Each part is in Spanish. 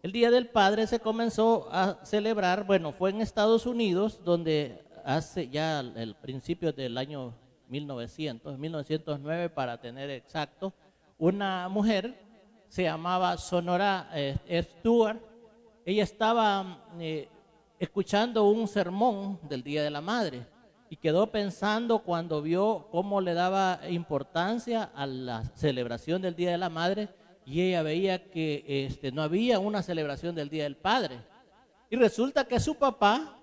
El Día del Padre se comenzó a celebrar, bueno, fue en Estados Unidos, donde hace ya el principio del año 1909 para tener exacto, una mujer se llamaba Sonora Stewart. Ella estaba escuchando un sermón del Día de la Madre y quedó pensando cuando vio cómo le daba importancia a la celebración del Día de la Madre, y ella veía que no había una celebración del Día del Padre. Y resulta que su papá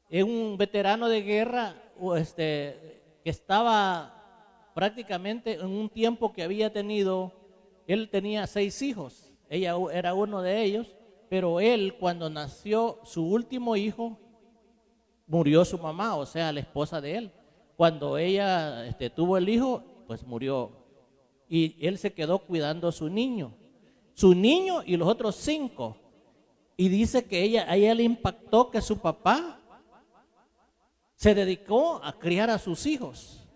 es un veterano de guerra que estaba prácticamente en un tiempo que había tenido, él tenía 6 hijos, ella era uno de ellos, pero él, cuando nació su último hijo, murió su mamá, o sea, la esposa de él. Cuando ella tuvo el hijo, pues murió. Y él se quedó cuidando a su niño y los otros 5. Y dice que a ella le impactó que su papá se dedicó a criar a sus hijos.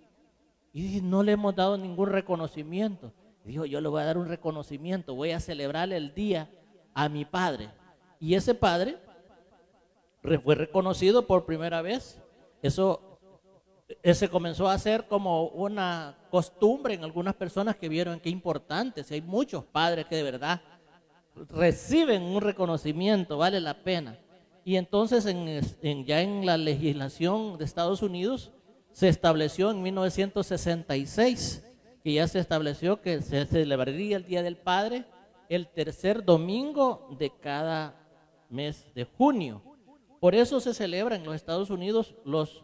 Y no le hemos dado ningún reconocimiento. Dijo, yo le voy a dar un reconocimiento, voy a celebrarle el día a mi padre. Y ese padre fue reconocido por primera vez. Eso se comenzó a hacer como una costumbre en algunas personas que vieron qué importante. Si hay muchos padres que de verdad reciben un reconocimiento, vale la pena. Y entonces ya en la legislación de Estados Unidos se estableció en 1966, que ya se estableció que se celebraría el Día del Padre el tercer domingo de cada mes de junio. Por eso se celebra en los Estados Unidos los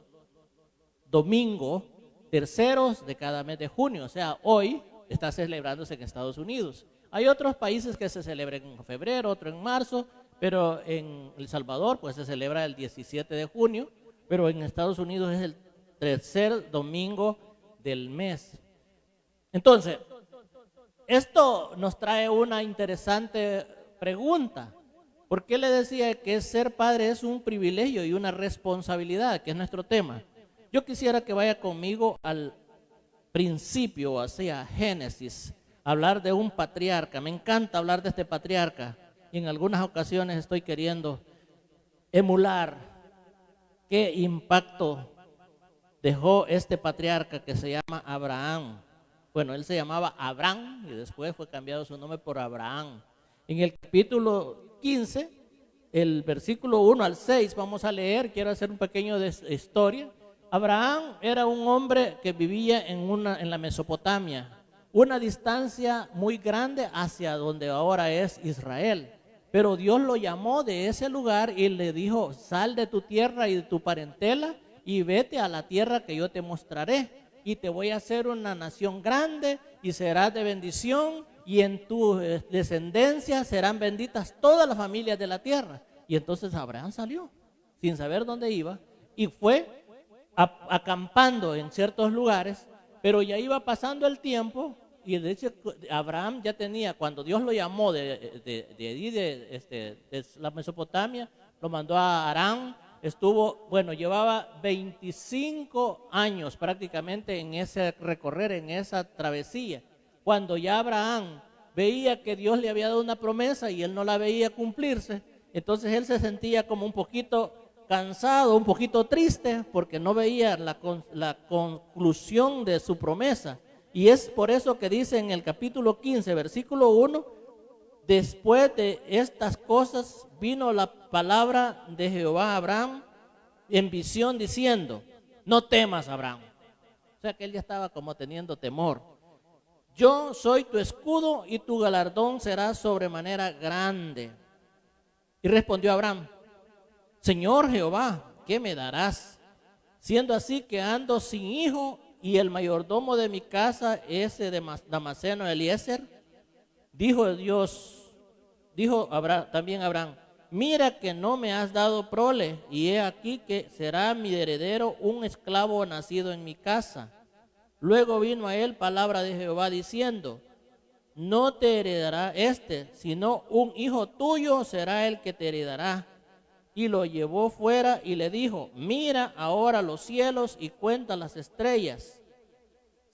domingos terceros de cada mes de junio. O sea, hoy está celebrándose en Estados Unidos. Hay otros países que se celebran en febrero, otro en marzo, pero en El Salvador pues se celebra el 17 de junio, pero en Estados Unidos es el tercer domingo del mes. Entonces, esto nos trae una interesante pregunta. ¿Por qué le decía que ser padre es un privilegio y una responsabilidad, que es nuestro tema? Yo quisiera que vaya conmigo al principio, o sea, Génesis, hablar de un patriarca. Me encanta hablar de este patriarca y en algunas ocasiones estoy queriendo emular qué impacto dejó este patriarca que se llama Abraham. Bueno, él se llamaba Abraham y después fue cambiado su nombre por Abraham. En el capítulo 15, el versículo 1 al 6, vamos a leer, quiero hacer un pequeño de historia. Abraham era un hombre que vivía en la Mesopotamia, una distancia muy grande hacia donde ahora es Israel. Pero Dios lo llamó de ese lugar y le dijo, sal de tu tierra y de tu parentela y vete a la tierra que yo te mostraré. Y te voy a hacer una nación grande y serás de bendición, y en tu descendencia serán benditas todas las familias de la tierra. Y entonces Abraham salió sin saber dónde iba y fue acampando en ciertos lugares, pero ya iba pasando el tiempo y de hecho Abraham ya tenía, cuando Dios lo llamó de la Mesopotamia, lo mandó a Harán. Llevaba 25 años prácticamente en ese recorrer, en esa travesía. Cuando ya Abraham veía que Dios le había dado una promesa y él no la veía cumplirse, entonces él se sentía como un poquito cansado, un poquito triste, porque no veía la conclusión de su promesa. Y es por eso que dice en el capítulo 15, versículo 1, después de estas cosas vino la palabra de Jehová a Abraham en visión diciendo, no temas, Abraham. O sea que él ya estaba como teniendo temor. Yo soy tu escudo y tu galardón será sobremanera grande. Y respondió Abraham, Señor Jehová, ¿qué me darás? Siendo así que ando sin hijo y el mayordomo de mi casa ese de Damaseno Eliezer. Dijo también Abraham, mira que no me has dado prole, y he aquí que será mi heredero un esclavo nacido en mi casa. Luego vino a él palabra de Jehová diciendo, no te heredará sino un hijo tuyo será el que te heredará. Y lo llevó fuera y le dijo, mira ahora los cielos y cuenta las estrellas,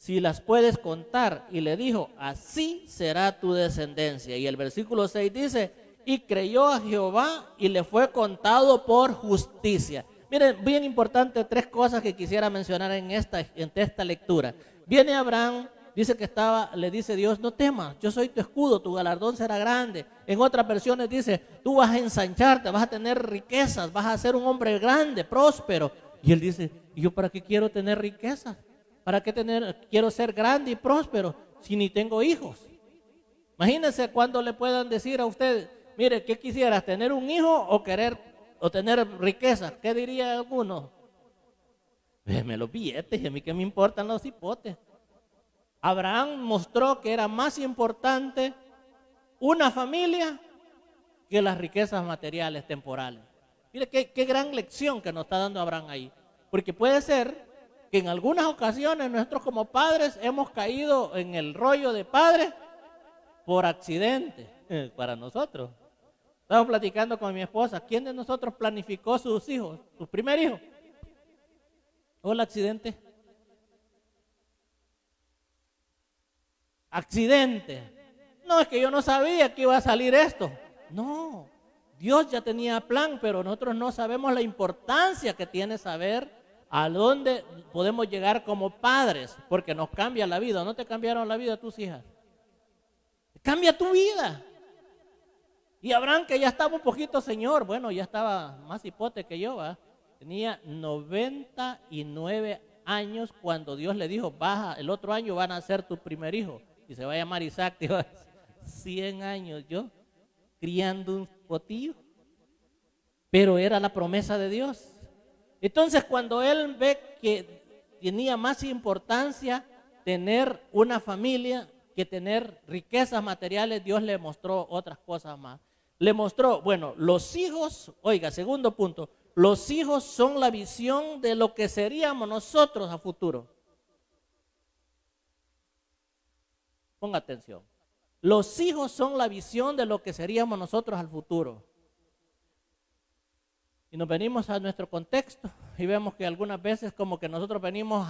si las puedes contar. Y le dijo, así será tu descendencia. Y el versículo 6 dice, y creyó a Jehová y le fue contado por justicia. Miren, bien importante, tres cosas que quisiera mencionar en esta lectura. Viene Abraham, dice que le dice Dios, no temas, yo soy tu escudo, tu galardón será grande. En otras versiones dice, tú vas a ensancharte, vas a tener riquezas, vas a ser un hombre grande, próspero. Y él dice, ¿y yo para qué quiero tener riquezas? ¿Para qué quiero ser grande y próspero si ni tengo hijos? Imagínense cuando le puedan decir a usted, mire, ¿qué quisieras? ¿Tener un hijo o tener riqueza? ¿Qué diría alguno? Déjeme los billetes, a mí qué me importan los hipotes. Abraham mostró que era más importante una familia que las riquezas materiales temporales. Mire qué gran lección que nos está dando Abraham ahí. Porque puede ser que en algunas ocasiones nosotros como padres hemos caído en el rollo de padres por accidente para nosotros. Estamos platicando con mi esposa, ¿quién de nosotros planificó sus hijos, su primer hijo? ¿O el accidente? Accidente. No, es que yo no sabía que iba a salir esto. No, Dios ya tenía plan, pero nosotros no sabemos la importancia que tiene saber a dónde podemos llegar como padres, porque nos cambia la vida. ¿No te cambiaron la vida tus hijas? Cambia tu vida. Y Abraham, que ya estaba un poquito señor, bueno, ya estaba más hipote que yo, ¿va? Tenía 99 años cuando Dios le dijo, el otro año van a ser tu primer hijo y se va a llamar Isaac. Dijo, 100 años yo criando un potillo, pero era la promesa de Dios. Entonces cuando él ve que tenía más importancia tener una familia que tener riquezas materiales, Dios le mostró otras cosas más. Le mostró, bueno, los hijos, oiga, segundo punto, los hijos son la visión de lo que seríamos nosotros a futuro. Ponga atención. Los hijos son la visión de lo que seríamos nosotros al futuro. Y nos venimos a nuestro contexto y vemos que algunas veces como que nosotros venimos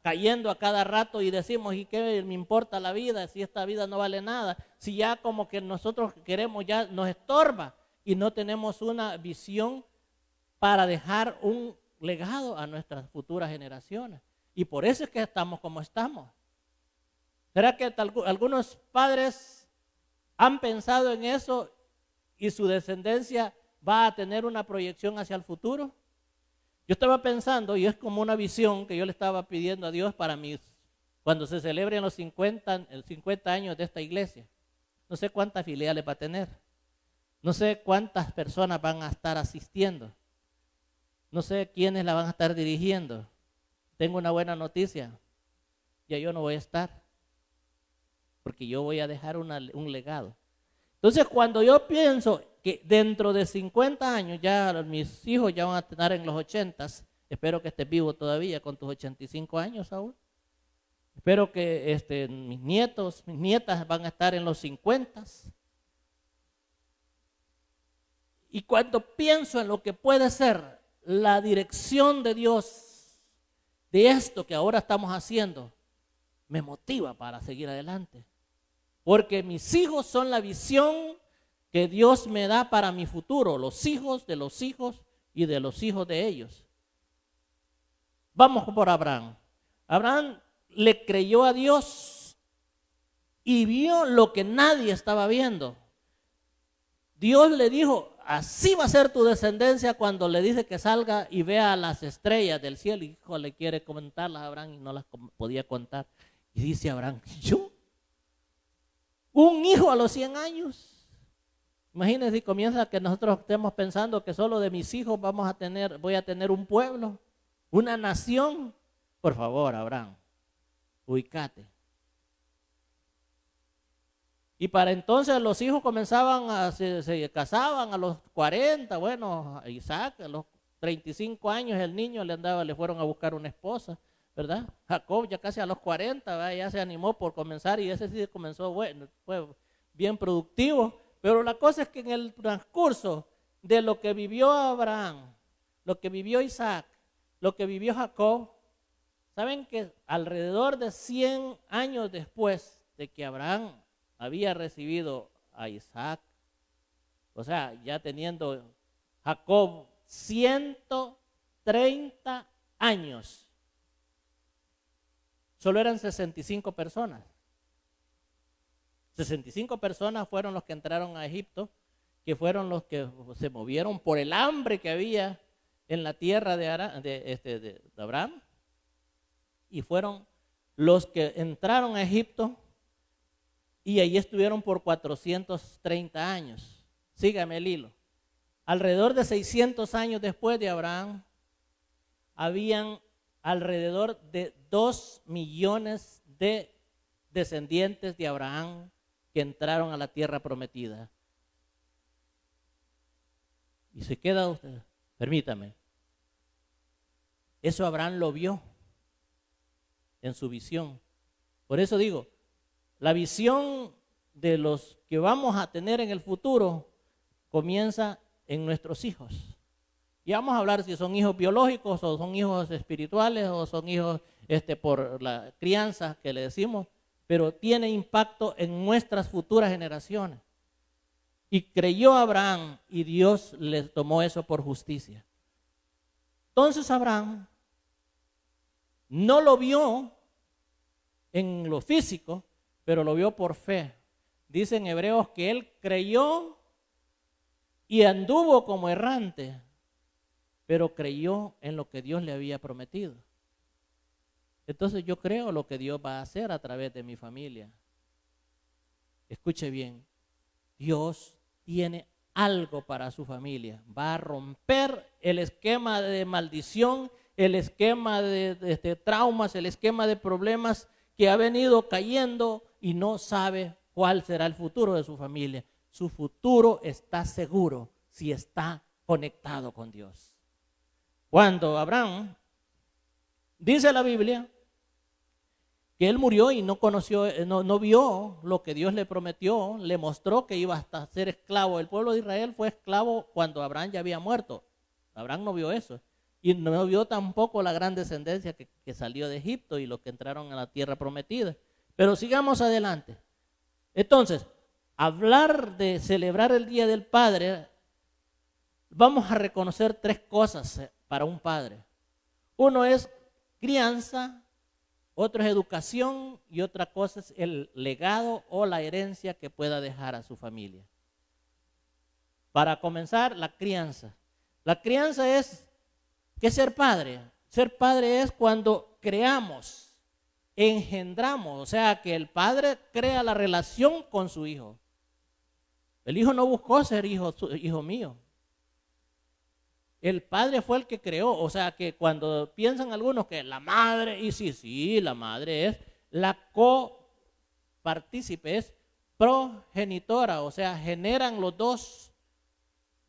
cayendo a cada rato y decimos, ¿y qué me importa la vida? Si esta vida no vale nada, si ya como que nosotros queremos, ya nos estorba y no tenemos una visión para dejar un legado a nuestras futuras generaciones. Y por eso es que estamos como estamos. ¿Será que algunos padres han pensado en eso y su descendencia va a tener una proyección hacia el futuro? Yo estaba pensando, y es como una visión que yo le estaba pidiendo a Dios para cuando se celebren los 50 años de esta iglesia. No sé cuántas filiales va a tener. No sé cuántas personas van a estar asistiendo. No sé quiénes la van a estar dirigiendo. Tengo una buena noticia. Ya yo no voy a estar. Porque yo voy a dejar un legado. Entonces, cuando yo pienso que dentro de 50 años, ya mis hijos ya van a estar en los 80s, espero que estés vivo todavía con tus 85 años, Saúl. Espero que mis nietos, mis nietas van a estar en los 50s. Y cuando pienso en lo que puede ser la dirección de Dios de esto que ahora estamos haciendo, me motiva para seguir adelante. Porque mis hijos son la visión que Dios me da para mi futuro, los hijos de los hijos y de los hijos de ellos. Vamos por Abraham. Abraham le creyó a Dios y vio lo que nadie estaba viendo. Dios le dijo, así va a ser tu descendencia, cuando le dice que salga y vea las estrellas del cielo. Hijo, le quiere contarlas a Abraham y no las podía contar. Y dice Abraham, ¿yo? ¿Un hijo a los 100 años? Imagínense si comienza que nosotros estemos pensando que solo de mis hijos voy a tener un pueblo, una nación. Por favor, Abraham, ubícate. Y para entonces los hijos se casaban a los 40, bueno, a Isaac a los 35 años el niño le fueron a buscar una esposa, ¿verdad? Jacob ya casi a los 40, ¿verdad? Ya se animó por comenzar y ese sí comenzó, bueno, fue bien productivo. Pero la cosa es que en el transcurso de lo que vivió Abraham, lo que vivió Isaac, lo que vivió Jacob, ¿Saben que alrededor de 100 años después de que Abraham había recibido a Isaac, o sea, ya teniendo Jacob 130 años, solo eran 65 personas. 65 personas fueron los que entraron a Egipto, que fueron los que se movieron por el hambre que había en la tierra de Abraham, y fueron los que entraron a Egipto y allí estuvieron por 430 años. Sígame el hilo. Alrededor de 600 años después de Abraham, habían alrededor de 2 millones de descendientes de Abraham que entraron a la tierra prometida. Y se queda usted, permítame, eso Abraham lo vio en su visión. Por eso digo, la visión de los que vamos a tener en el futuro comienza en nuestros hijos. Y vamos a hablar si son hijos biológicos o son hijos espirituales o son hijos por la crianza que le decimos, pero tiene impacto en nuestras futuras generaciones. Y creyó Abraham y Dios le tomó eso por justicia. Entonces Abraham no lo vio en lo físico, pero lo vio por fe. Dice en Hebreos que él creyó y anduvo como errante, pero creyó en lo que Dios le había prometido. Entonces yo creo lo que Dios va a hacer a través de mi familia. Escuche bien, Dios tiene algo para su familia. Va a romper el esquema de maldición, el esquema de traumas, el esquema de problemas que ha venido cayendo y no sabe cuál será el futuro de su familia. Su futuro está seguro si está conectado con Dios. Cuando Abraham, dice la Biblia, que él murió y no vio lo que Dios le prometió, le mostró que iba hasta ser esclavo. El pueblo de Israel fue esclavo cuando Abraham ya había muerto. Abraham no vio eso. Y no vio tampoco la gran descendencia que salió de Egipto y los que entraron a la tierra prometida. Pero sigamos adelante. Entonces, hablar de celebrar el Día del Padre, vamos a reconocer 3 cosas para un padre. Uno es crianza, otro es educación y otra cosa es el legado o la herencia que pueda dejar a su familia. Para comenzar, la crianza. La crianza es, ¿qué es ser padre? Ser padre es cuando creamos, engendramos, o sea, que el padre crea la relación con su hijo. El hijo no buscó ser hijo mío. El padre fue el que creó, o sea que cuando piensan algunos que la madre, y sí, la madre es la copartícipe, es progenitora, o sea, generan los dos.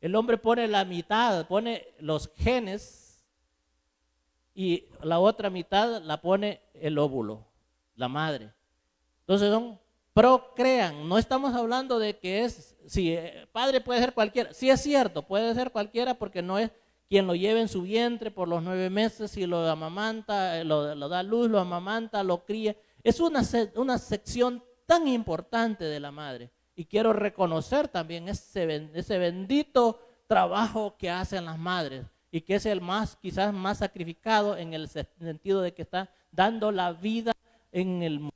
El hombre pone la mitad, pone los genes y la otra mitad la pone el óvulo, la madre. Entonces procrean, no estamos hablando de que es, si padre puede ser cualquiera, sí es cierto, puede ser cualquiera porque no es quien lo lleva en su vientre por los 9 meses y lo amamanta, lo da a luz, lo amamanta, lo cría. Es una sección tan importante de la madre y quiero reconocer también ese bendito trabajo que hacen las madres y que es el quizás más sacrificado en el sentido de que está dando la vida en el mundo.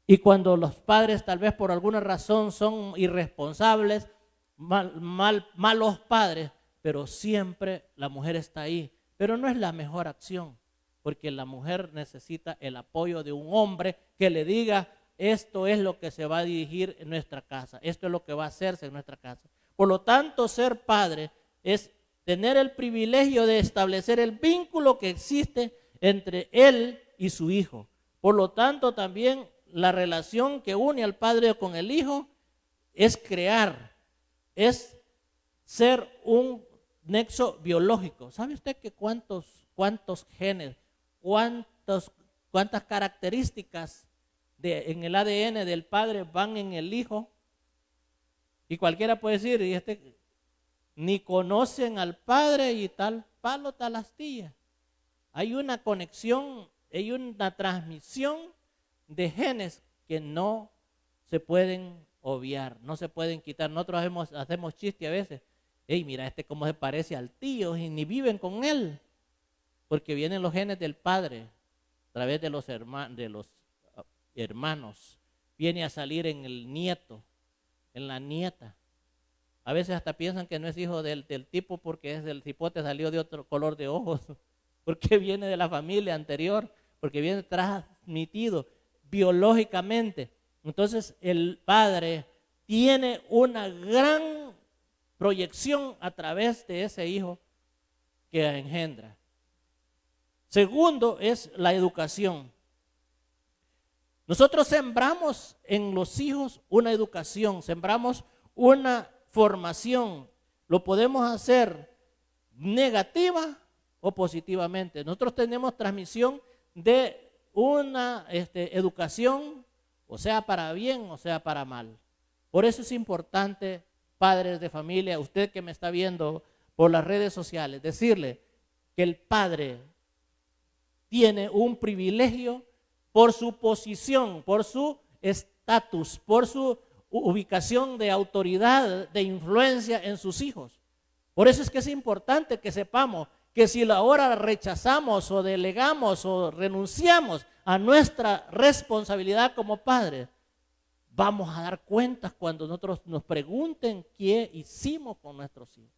Y cuando los padres tal vez por alguna razón son irresponsables, malos padres, pero siempre la mujer está ahí. Pero no es la mejor acción, porque la mujer necesita el apoyo de un hombre que le diga, esto es lo que se va a dirigir en nuestra casa, esto es lo que va a hacerse en nuestra casa. Por lo tanto, ser padre es tener el privilegio de establecer el vínculo que existe entre él y su hijo. Por lo tanto, también la relación que une al padre con el hijo es crear, es ser un nexo biológico. ¿Sabe usted que cuántos genes, cuántas características en el ADN del padre van en el hijo? Y cualquiera puede decir, ni conocen al padre y tal palo, tal astilla. Hay una conexión hay una transmisión de genes que no se pueden obviar, no se pueden quitar. Nosotros hacemos chiste a veces. Hey, mira cómo se parece al tío y ni viven con él. Porque vienen los genes del padre a través de los hermanos. Viene a salir en el nieto, en la nieta. A veces hasta piensan que no es hijo del tipo porque es del cipote, salió de otro color de ojos. Porque viene de la familia anterior, porque viene transmitido biológicamente. Entonces el padre tiene una gran proyección a través de ese hijo que engendra. Segundo es la educación. Nosotros sembramos en los hijos una educación, sembramos una formación. Lo podemos hacer negativa o positivamente. Nosotros tenemos transmisión de una educación, o sea para bien o sea para mal. Por eso es importante, padres de familia, usted que me está viendo por las redes sociales, decirle que el padre tiene un privilegio por su posición, por su estatus, por su ubicación de autoridad, de influencia en sus hijos. Por eso es que es importante que sepamos que si ahora rechazamos o delegamos o renunciamos a nuestra responsabilidad como padres, vamos a dar cuentas cuando nosotros nos pregunten qué hicimos con nuestros hijos.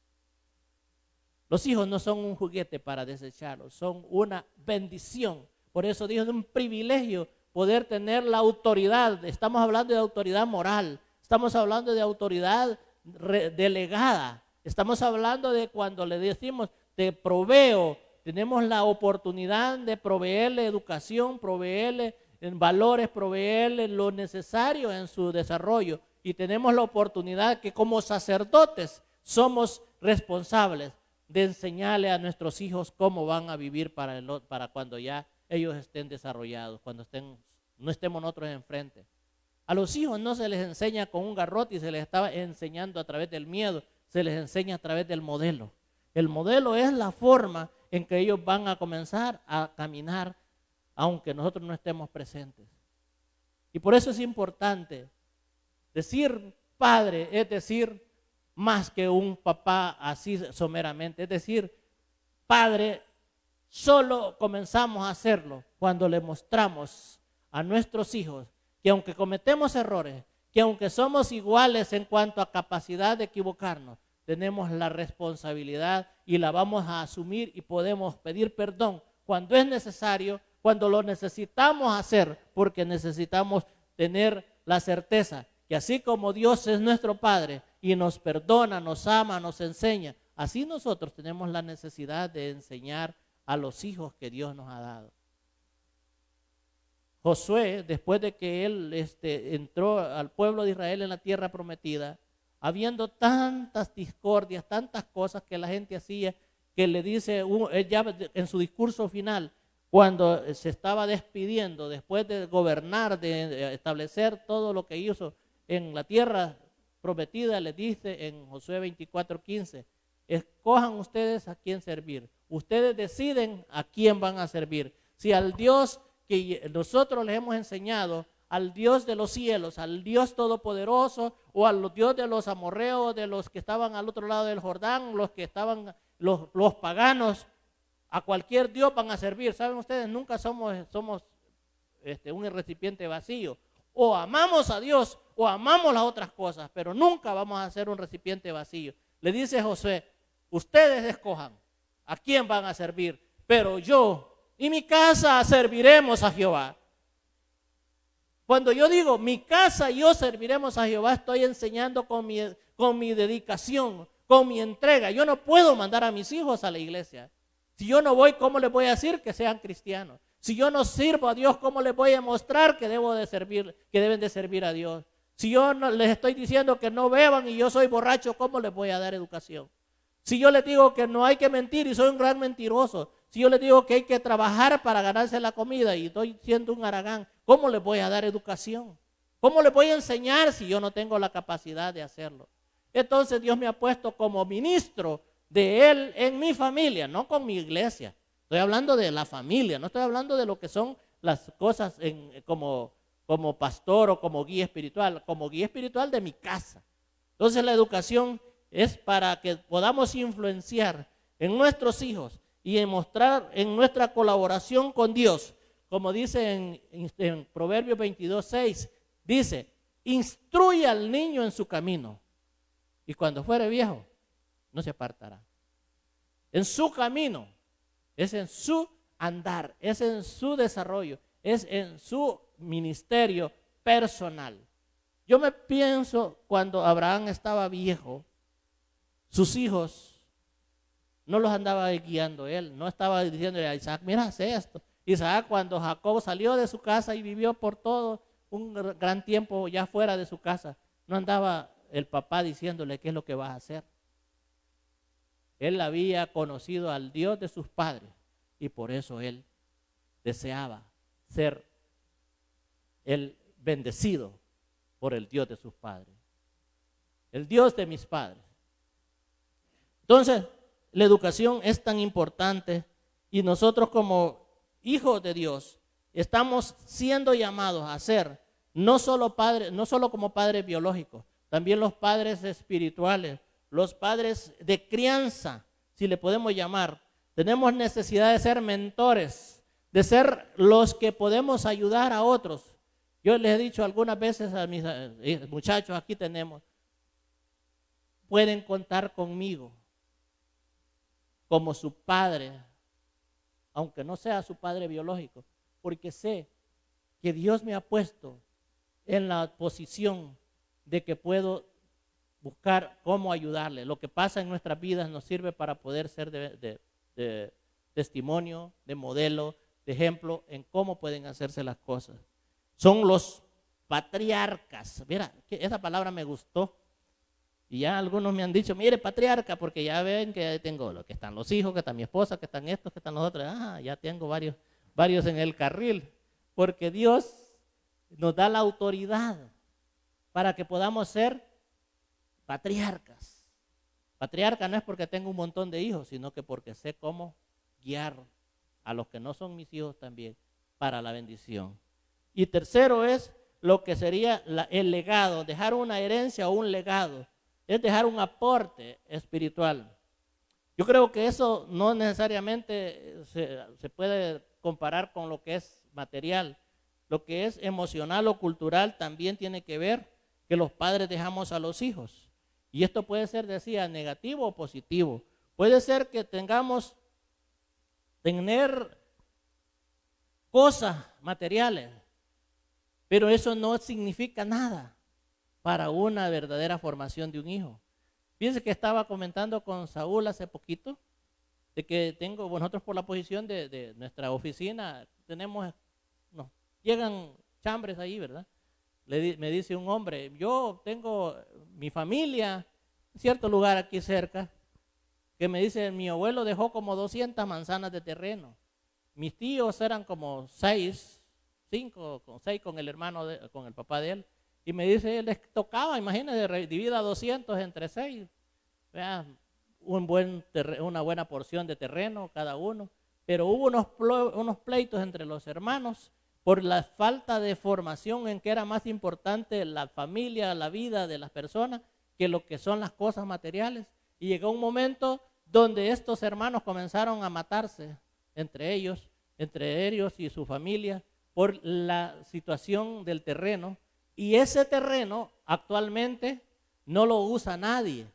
Los hijos no son un juguete para desecharlos, son una bendición. Por eso dijo, es un privilegio poder tener la autoridad. Estamos hablando de autoridad moral, estamos hablando de autoridad delegada, estamos hablando de cuando le decimos, te proveo, tenemos la oportunidad de proveerle educación, proveerle valores, proveerle lo necesario en su desarrollo. Y tenemos la oportunidad que como sacerdotes somos responsables de enseñarle a nuestros hijos cómo van a vivir para cuando ya ellos estén desarrollados, cuando no estemos nosotros enfrente. A los hijos no se les enseña con un garrote y se les estaba enseñando a través del miedo, se les enseña a través del modelo. El modelo es la forma en que ellos van a comenzar a caminar, aunque nosotros no estemos presentes. Y por eso es importante decir padre, es decir, más que un papá así someramente. Es decir, padre, solo comenzamos a hacerlo cuando le mostramos a nuestros hijos que aunque cometemos errores, que aunque somos iguales en cuanto a capacidad de equivocarnos, tenemos la responsabilidad y la vamos a asumir y podemos pedir perdón cuando es necesario, cuando lo necesitamos hacer, porque necesitamos tener la certeza que así como Dios es nuestro Padre y nos perdona, nos ama, nos enseña, así nosotros tenemos la necesidad de enseñar a los hijos que Dios nos ha dado. Josué, después de que él entró al pueblo de Israel en la tierra prometida, habiendo tantas discordias, tantas cosas que la gente hacía, que le dice, él ya en su discurso final, cuando se estaba despidiendo, después de gobernar, de establecer todo lo que hizo en la tierra prometida, le dice en Josué 24:15, escojan ustedes a quién servir. Ustedes deciden a quién van a servir. Si al Dios que nosotros les hemos enseñado, al Dios de los cielos, al Dios todopoderoso, o al Dios de los amorreos, de los que estaban al otro lado del Jordán, los que estaban, los paganos, a cualquier Dios van a servir. ¿Saben ustedes? Nunca somos un recipiente vacío. O amamos a Dios o amamos las otras cosas, pero nunca vamos a ser un recipiente vacío. Le dice Josué, ustedes escojan a quién van a servir, pero yo y mi casa serviremos a Jehová. Cuando yo digo mi casa y yo serviremos a Jehová, estoy enseñando con mi dedicación, con mi entrega. Yo no puedo mandar a mis hijos a la iglesia. Si yo no voy, ¿cómo les voy a decir que sean cristianos? Si yo no sirvo a Dios, ¿cómo les voy a mostrar que deben de servir a Dios? Si yo no les estoy diciendo que no beban y yo soy borracho, ¿cómo les voy a dar educación? Si yo les digo que no hay que mentir y soy un gran mentiroso, si yo les digo que hay que trabajar para ganarse la comida y estoy siendo un haragán, ¿cómo les voy a dar educación? ¿Cómo les voy a enseñar si yo no tengo la capacidad de hacerlo? Entonces Dios me ha puesto como ministro de Él en mi familia, no con mi iglesia. Estoy hablando de la familia, no estoy hablando de lo que son las cosas como pastor o como guía espiritual de mi casa. Entonces la educación es para que podamos influenciar en nuestros hijos y en mostrar en nuestra colaboración con Dios, como dice en Proverbios 22:6, dice, instruye al niño en su camino y cuando fuere viejo no se apartará. En su camino, es en su andar, es en su desarrollo, es en su ministerio personal. Yo me pienso cuando Abraham estaba viejo, sus hijos no los andaba guiando él, no estaba diciéndole a Isaac, mira, haz esto. Isaac, cuando Jacob salió de su casa y vivió por todo un gran tiempo ya fuera de su casa, no andaba el papá diciéndole qué es lo que vas a hacer. Él había conocido al Dios de sus padres y por eso él deseaba ser el bendecido por el Dios de sus padres, el Dios de mis padres. Entonces, la educación es tan importante y nosotros como hijos de Dios estamos siendo llamados a ser no solo como padres biológicos, también los padres espirituales, los padres de crianza, si le podemos llamar. Tenemos necesidad de ser mentores, de ser los que podemos ayudar a otros. Yo les he dicho algunas veces a mis muchachos, aquí tenemos, pueden contar conmigo como su padre, aunque no sea su padre biológico, porque sé que Dios me ha puesto en la posición de que puedo buscar cómo ayudarle. Lo que pasa en nuestras vidas nos sirve para poder ser de testimonio, de modelo, de ejemplo en cómo pueden hacerse las cosas. Son los patriarcas. Mira, esa palabra me gustó. Y ya algunos me han dicho, mire, patriarca, porque ya ven que tengo lo que están los hijos, que está mi esposa, que están estos, que están los otros. Ya tengo varios en el carril. Porque Dios nos da la autoridad para que podamos ser patriarcas. Patriarca no es porque tengo un montón de hijos, sino que porque sé cómo guiar a los que no son mis hijos también para la bendición. Y tercero es lo que sería el legado, dejar una herencia o un legado, es dejar un aporte espiritual. Yo creo que eso no necesariamente se puede comparar con lo que es material. Lo que es emocional o cultural también tiene que ver que los padres dejamos a los hijos. Y esto puede ser, decía, negativo o positivo. Puede ser que tener cosas materiales, pero eso no significa nada para una verdadera formación de un hijo. Fíjense que estaba comentando con Saúl hace poquito, de que nosotros por la posición de nuestra oficina, llegan chambres ahí, ¿verdad? Me dice un hombre, yo tengo mi familia en cierto lugar aquí cerca, que me dice, mi abuelo dejó como 200 manzanas de terreno. Mis tíos eran como 6 con el hermano, con el papá de él. Y me dice, les tocaba, imagínense, divida 200 entre 6. Vean, una buena porción de terreno cada uno. Pero hubo unos pleitos entre los hermanos por la falta de formación en que era más importante la familia, la vida de las personas, que lo que son las cosas materiales. Y llegó un momento donde estos hermanos comenzaron a matarse entre ellos y su familia por la situación del terreno. Y ese terreno actualmente no lo usa nadie,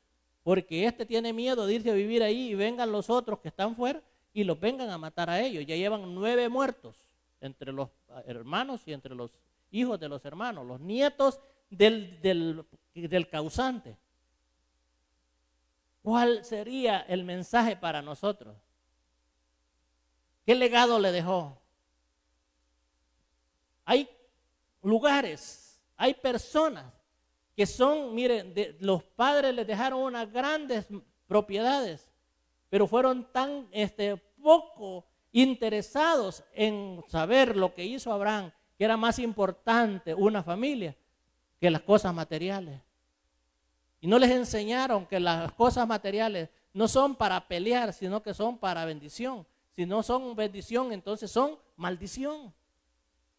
porque tiene miedo de irse a vivir ahí y vengan los otros que están fuera y los vengan a matar a ellos. Ya llevan 9 muertos entre los hermanos y entre los hijos de los hermanos, los nietos del causante. ¿Cuál sería el mensaje para nosotros? ¿Qué legado le dejó? Hay lugares, hay personas que son, miren, los padres les dejaron unas grandes propiedades, pero fueron tan poco interesados en saber lo que hizo Abraham, que era más importante una familia que las cosas materiales. Y no les enseñaron que las cosas materiales no son para pelear, sino que son para bendición. Si no son bendición, entonces son maldición.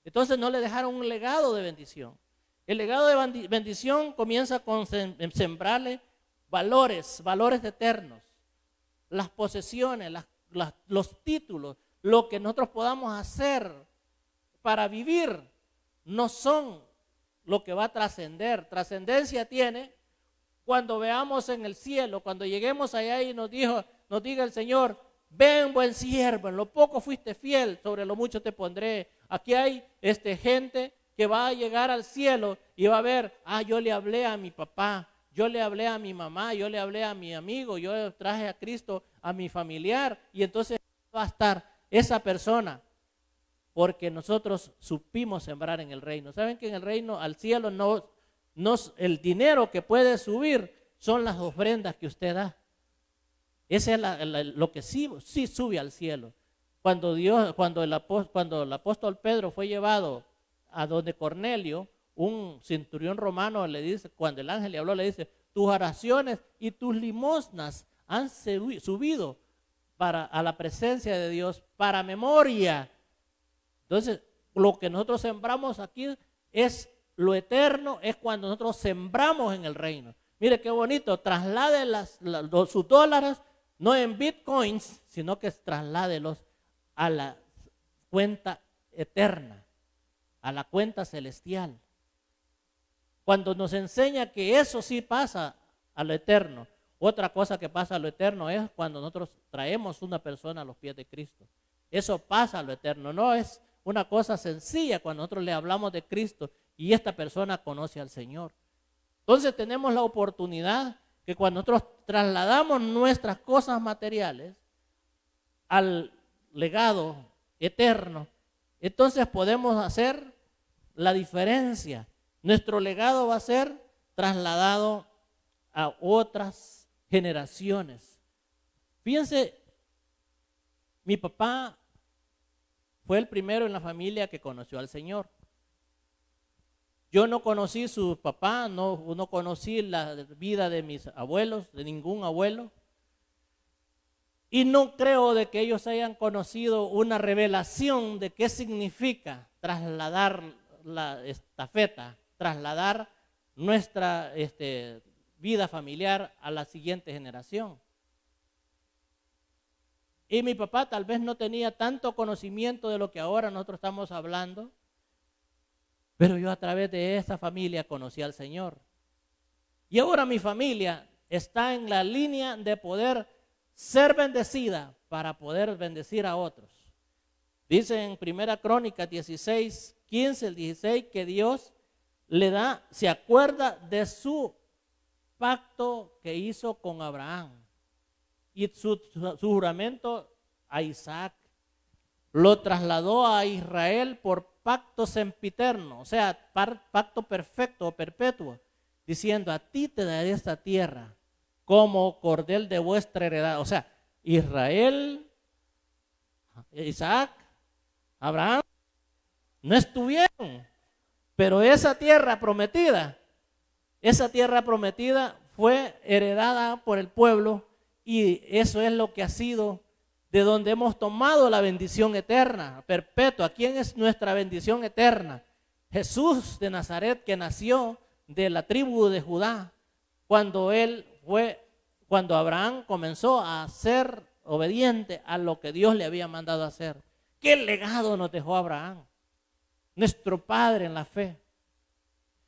Entonces no le dejaron un legado de bendición. El legado de bendición comienza con sembrarle valores eternos, las posesiones, los títulos, lo que nosotros podamos hacer para vivir, no son lo que va a trascender. Trascendencia tiene cuando veamos en el cielo, cuando lleguemos allá y nos diga el Señor: ven, buen siervo, en lo poco fuiste fiel, sobre lo mucho te pondré. Aquí hay gente que va a llegar al cielo y va a ver: yo le hablé a mi papá, yo le hablé a mi mamá, yo le hablé a mi amigo, yo traje a Cristo a mi familiar. Y entonces va a estar esa persona, porque nosotros supimos sembrar en el reino. ¿Saben que en el reino, al cielo, el dinero que puede subir son las ofrendas que usted da? Ese es lo que sí sube al cielo. Cuando el apóstol Pedro fue llevado a donde Cornelio, un centurión romano, le dice, cuando el ángel le habló, le dice: tus oraciones y tus limosnas han subido a la presencia de Dios para memoria. Entonces, lo que nosotros sembramos aquí es lo eterno, es cuando nosotros sembramos en el reino. Mire qué bonito, traslade sus dólares no en bitcoins, sino que trasládelos a la cuenta eterna, a la cuenta celestial. Cuando nos enseña que eso sí pasa a lo eterno. Otra cosa que pasa a lo eterno es cuando nosotros traemos una persona a los pies de Cristo. Eso pasa a lo eterno, no es una cosa sencilla cuando nosotros le hablamos de Cristo y esta persona conoce al Señor. Entonces tenemos la oportunidad que cuando nosotros trasladamos nuestras cosas materiales al legado eterno, entonces podemos hacer la diferencia. Nuestro legado va a ser trasladado a otras generaciones. Fíjense, mi papá fue el primero en la familia que conoció al Señor. Yo no conocí su papá, no conocí la vida de mis abuelos, de ningún abuelo. Y no creo de que ellos hayan conocido una revelación de qué significa trasladar la estafeta, trasladar nuestra vida familiar a la siguiente generación. Y mi papá tal vez no tenía tanto conocimiento de lo que ahora nosotros estamos hablando, pero yo a través de esta familia conocí al Señor. Y ahora mi familia está en la línea de poder ser bendecida para poder bendecir a otros. Dice en 1 Crónicas 16, 15, el 16, que Dios se acuerda de su pacto que hizo con Abraham y su juramento a Isaac. Lo trasladó a Israel por pacto sempiterno, o sea, pacto perfecto o perpetuo, diciendo: a ti te daré esta tierra como cordel de vuestra heredad. O sea, Israel, Isaac, Abraham no estuvieron, pero esa tierra prometida fue heredada por el pueblo, y eso es lo que ha sido de donde hemos tomado la bendición eterna, perpetua. ¿Quién es nuestra bendición eterna? Jesús de Nazaret, que nació de la tribu de Judá, cuando Abraham comenzó a ser obediente a lo que Dios le había mandado hacer. ¿Qué legado nos dejó Abraham? Nuestro padre en la fe.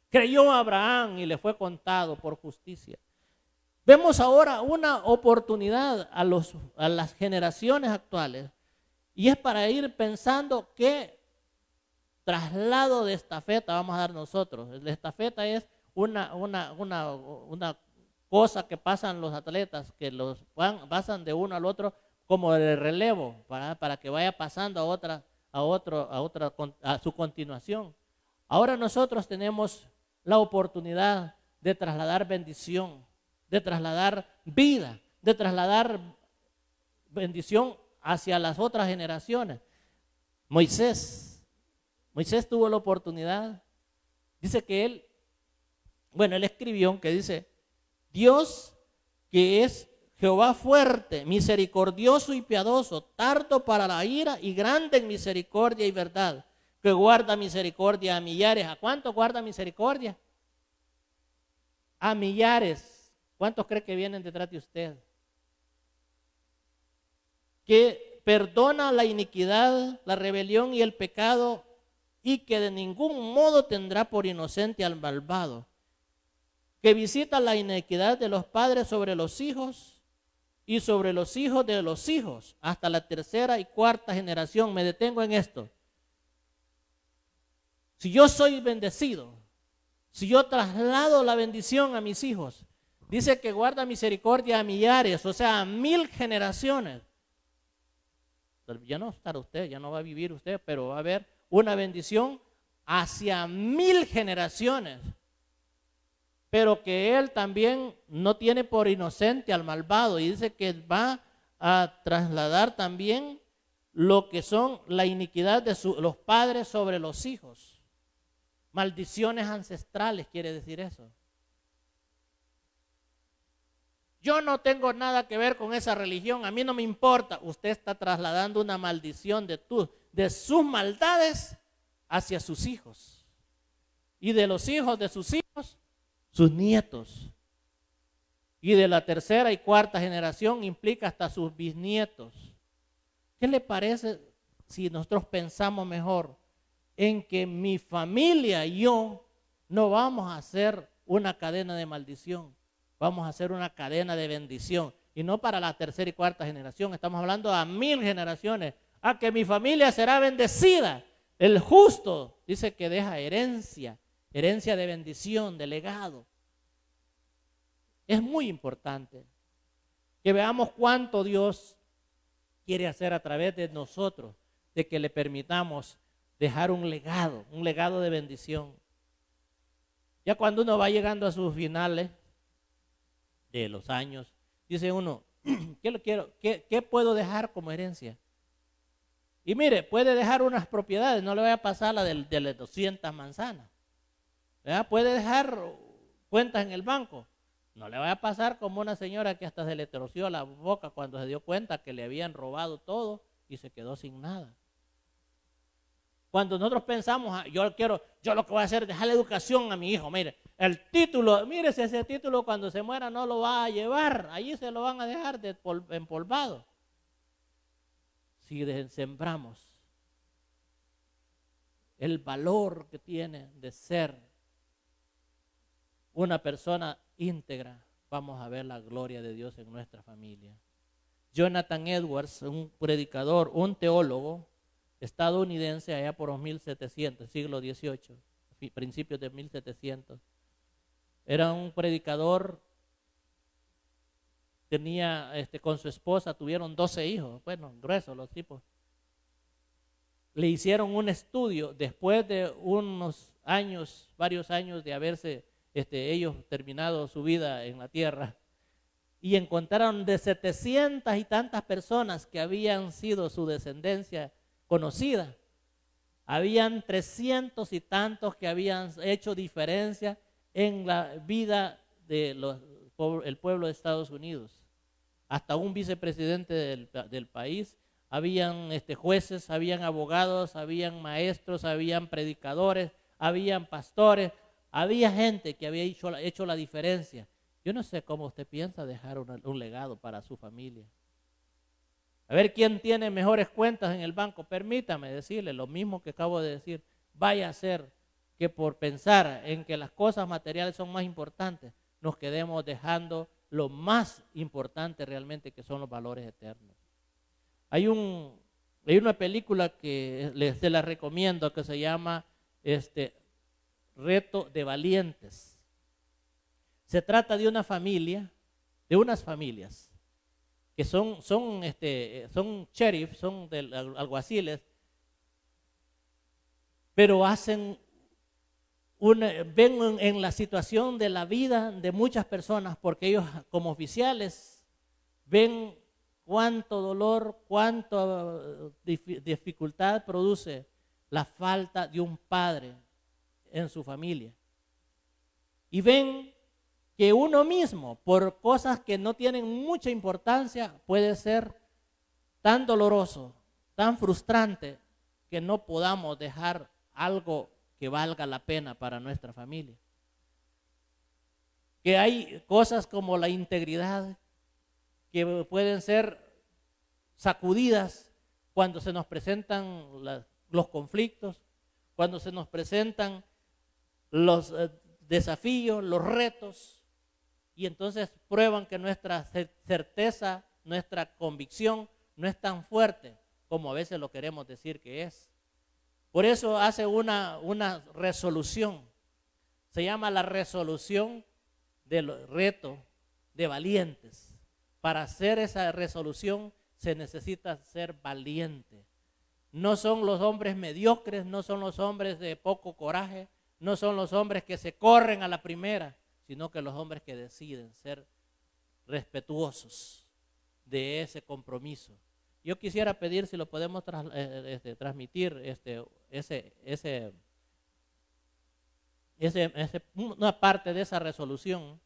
Creyó Abraham y le fue contado por justicia. Vemos ahora una oportunidad a las generaciones actuales, y es para ir pensando qué traslado de estafeta vamos a dar nosotros. La estafeta es una cosa que pasan los atletas, que pasan de uno al otro como de relevo, para que vaya pasando a su continuación. Ahora nosotros tenemos la oportunidad de trasladar bendición, de trasladar vida, de trasladar bendición hacia las otras generaciones. Moisés tuvo la oportunidad. Dice que él escribió, que dice: Dios, que es Jehová fuerte, misericordioso y piadoso, tardo para la ira y grande en misericordia y verdad, que guarda misericordia a millares. ¿A cuántos guarda misericordia? A millares. ¿Cuántos cree que vienen detrás de usted? Que perdona la iniquidad, la rebelión y el pecado, y que de ningún modo tendrá por inocente al malvado. Que visita la iniquidad de los padres sobre los hijos y sobre los hijos de los hijos, hasta la tercera y cuarta generación. Me detengo en esto. Si yo soy bendecido, si yo traslado la bendición a mis hijos, dice que guarda misericordia a millares, o sea, a 1000 generaciones. Ya no estará usted, ya no va a vivir usted, pero va a haber una bendición hacia 1000 generaciones. Pero que él también no tiene por inocente al malvado, y dice que va a trasladar también lo que son la iniquidad de los padres sobre los hijos. Maldiciones ancestrales quiere decir eso. Yo no tengo nada que ver con esa religión, a mí no me importa. Usted está trasladando una maldición de sus maldades hacia sus hijos, y de los hijos de sus hijos, sus nietos, y de la tercera y cuarta generación implica hasta sus bisnietos. ¿Qué le parece si nosotros pensamos mejor en que mi familia y yo no vamos a hacer una cadena de maldición, vamos a hacer una cadena de bendición? Y no para la tercera y cuarta generación, estamos hablando a 1000 generaciones, a que mi familia será bendecida. El justo dice que deja herencia de bendición, de legado. Es muy importante que veamos cuánto Dios quiere hacer a través de nosotros, de que le permitamos dejar un legado de bendición. Ya cuando uno va llegando a sus finales de los años, dice uno, ¿qué puedo dejar como herencia? Y mire, puede dejar unas propiedades, no le voy a pasar la de las 200 manzanas. ¿Verdad? Puede dejar cuentas en el banco. No le vaya a pasar como una señora que hasta se le torció la boca cuando se dio cuenta que le habían robado todo y se quedó sin nada. Cuando nosotros pensamos, yo lo que voy a hacer es dejar la educación a mi hijo. Mire, el título, mire si ese título cuando se muera no lo va a llevar, allí se lo van a dejar empolvado. Si sembramos el valor que tiene de ser una persona íntegra, vamos a ver la gloria de Dios en nuestra familia. Jonathan Edwards, un predicador, un teólogo estadounidense allá por los 1700, siglo XVIII, principios de 1700. Era un predicador, tenía con su esposa, tuvieron 12 hijos, bueno, gruesos los tipos. Le hicieron un estudio después de unos años, varios años de haberse ellos terminado su vida en la tierra, y encontraron de 700 y tantas personas que habían sido su descendencia conocida, habían 300 y tantos que habían hecho diferencia en la vida del pueblo de Estados Unidos. Hasta un vicepresidente del país, habían jueces, habían abogados, habían maestros, habían predicadores, habían pastores. Había gente que había hecho la diferencia. Yo no sé cómo usted piensa dejar un legado para su familia. A ver quién tiene mejores cuentas en el banco. Permítame decirle lo mismo que acabo de decir. Vaya a ser que por pensar en que las cosas materiales son más importantes, nos quedemos dejando lo más importante realmente, que son los valores eternos. Hay una película que se la recomiendo, que se llama Reto de Valientes. Se trata de una familia, de unas familias que son sheriff, son alguaciles, pero ven en la situación de la vida de muchas personas, porque ellos como oficiales ven cuánto dolor, cuánta dificultad produce la falta de un padre en su familia. Y ven que uno mismo, por cosas que no tienen mucha importancia, puede ser tan doloroso, tan frustrante, que no podamos dejar algo que valga la pena para nuestra familia. Que hay cosas como la integridad que pueden ser sacudidas cuando se nos presentan los conflictos, cuando se nos presentan los desafíos, los retos, y entonces prueban que nuestra certeza, nuestra convicción no es tan fuerte como a veces lo queremos decir que es. Por eso hace una resolución, se llama la resolución del reto de valientes. Para hacer esa resolución se necesita ser valiente. No son los hombres mediocres, no son los hombres de poco coraje, no son los hombres que se corren a la primera, sino que los hombres que deciden ser respetuosos de ese compromiso. Yo quisiera pedir si lo podemos transmitir una parte de esa resolución.